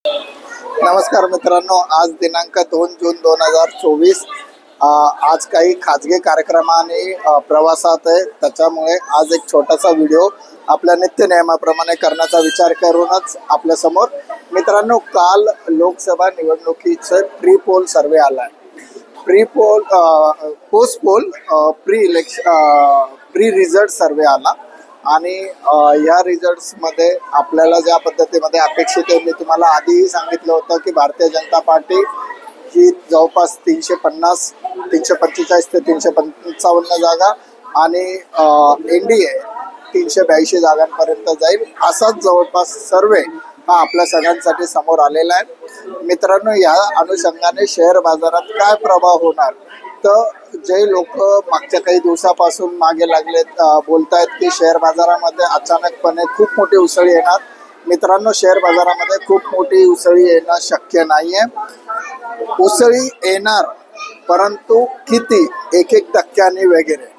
नमस्कार मित्रांनो, आज दिनांक 2 जून 2024. आज काही खाजगी कार्यक्रमाने प्रवासात आहे, त्याच्यामुळे आज एक छोटासा व्हिडिओ आपल्या नित्य नियमाप्रमाणे करण्याचा विचार करूनच आपल्यासमोर. मित्रांनो, काल लोकसभा निवडणुकीचे प्री पोल सर्वे आला आहे. Pre poll post poll pre result survey आला आणि या रिझल्ट्समध्ये आपल्याला ज्या पद्धतीमध्ये अपेक्षित आहे, मी तुम्हाला आधीही सांगितलं होतं की भारतीय जनता पार्टी ही जवळपास 350, 345 ते 355 जागा आणि NDA 382 जागांपर्यंत जाईल, असाच जवळपास सर्वे हा आपल्या सगळ्यांसाठी समोर आलेला आहे. मित्रांनो, या अनुषंगाने शेअर बाजारात काय प्रभाव होणार, तर जे लोक मागच्या काही दिवसापासून मागे लागलेत बोलतायत की शेअर बाजारामध्ये अचानकपणे खूप मोठी उसळी येणार. मित्रांनो, शेअर बाजारामध्ये खूप मोठी उसळी येणं शक्य नाही आहे. उसळी येणार, परंतु किती, 1% वगैरे.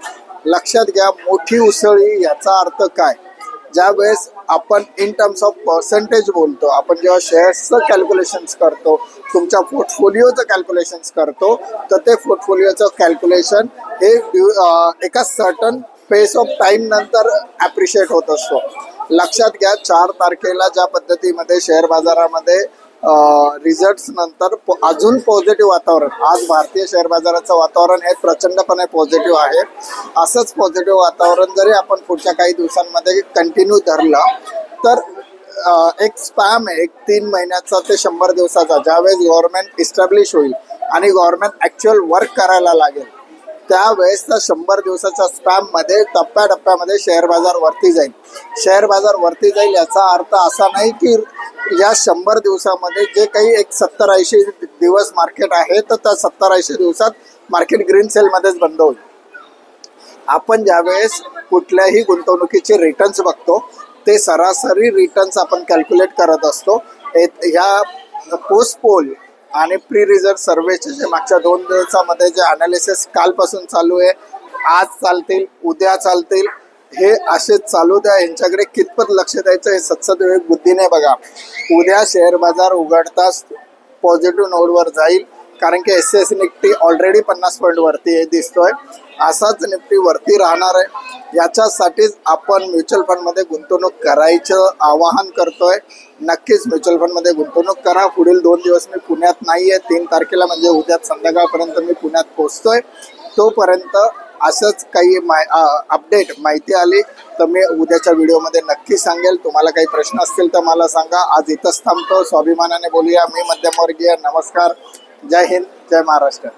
लक्षात घ्या, मोठी उसळी याचा अर्थ काय. ज्यावेळेस आपण इन टर्म्स ऑफ पर्सेंटेज बोलतो, आपण जेव्हा शेअर्सचं कॅल्क्युलेशन्स करतो, तुमच्या पोर्टफोलिओचं कॅल्क्युलेशन्स करतो, तर ते पोर्टफोलिओचं कॅल्क्युलेशन हे एका सर्टन पेस ऑफ टाईम नंतर ॲप्रिशिएट होत असतो. लक्षात घ्या, 4 तारखेला ज्या पद्धतीमध्ये शेअर बाजारामध्ये रिझल्ट्स नंतर अजून पॉझिटिव्ह वातावरण, आज भारतीय शेअर बाजाराचं वातावरण हे प्रचंडपणे पॉझिटिव्ह आहे. असंच पॉझिटिव्ह वातावरण जरी आपण पुढच्या काही दिवसांमध्ये कंटिन्यू धरलं, तर एक स्पॅम आहे, एक 3 महिन्याचा ते 100 दिवसाचा, ज्यावेळेस गव्हर्नमेंट इस्टॅब्लिश होईल आणि गव्हर्नमेंट ॲक्च्युअल वर्क करायला लागेल, त्यावेळेस त्या 100 दिवसाच्या स्पॅममध्ये टप्प्याटप्प्यामध्ये शेअर बाजार वरती जाईल. शेअर बाजार वरती जाईल याचा अर्थ असा नाही की या 100 दिवसामध्ये जे काही एक 70-80 दिवस मार्केट आहे, तर त्या 70-80 दिवसात मार्केट ग्रीन सेलमध्येच बंद होईल. आपण ज्यावेळेस कुठल्याही गुंतवणुकीचे रिटर्न्स बघतो, ते सरासरी रिटर्न्स आपण कॅल्क्युलेट करत असतो. ह्या पोस्ट पोल आणि प्री रिझल्ट सर्वेचे जे मागच्या 2 दिवसामध्ये जे ॲनालिसिस कालपासून चालू आहे, आज चालतील, उद्या चालतील, हे असेच चालू द्या. यांच्याकडे कितपत लक्ष द्यायचं हे सत्सद बुद्धीने बघा. उद्या शेअर बाजार उघडताच पॉझिटिव्ह नोडवर जाईल, कारण की SCS निफ्टी ऑलरेडी 50 पॉईंट वरती दिसतोय. असाच निफ्टी वरती राहणार आहे. याच्यासाठीच आपण म्युच्युअल फंडमध्ये गुंतवणूक करायचं आवाहन करतोय. नक्कीच म्युच्युअल फंडमध्ये गुंतवणूक करा. पुढील 2 दिवस मी पुण्यात नाही आहे. 3 तारखेला म्हणजे उद्या संध्याकाळपर्यंत मी पुण्यात पोहोचतोय. तोपर्यंत असंच काही अपडेट माहिती आली तर मी उद्याच्या व्हिडिओमध्ये नक्की सांगेल. तुम्हाला काही प्रश्न असतील तर मला सांगा. आज इथंच थांबतो. स्वाभिमानाने बोलूया. मी मध्यमवर्गीय. नमस्कार. जय हिंद, जय महाराष्ट्र.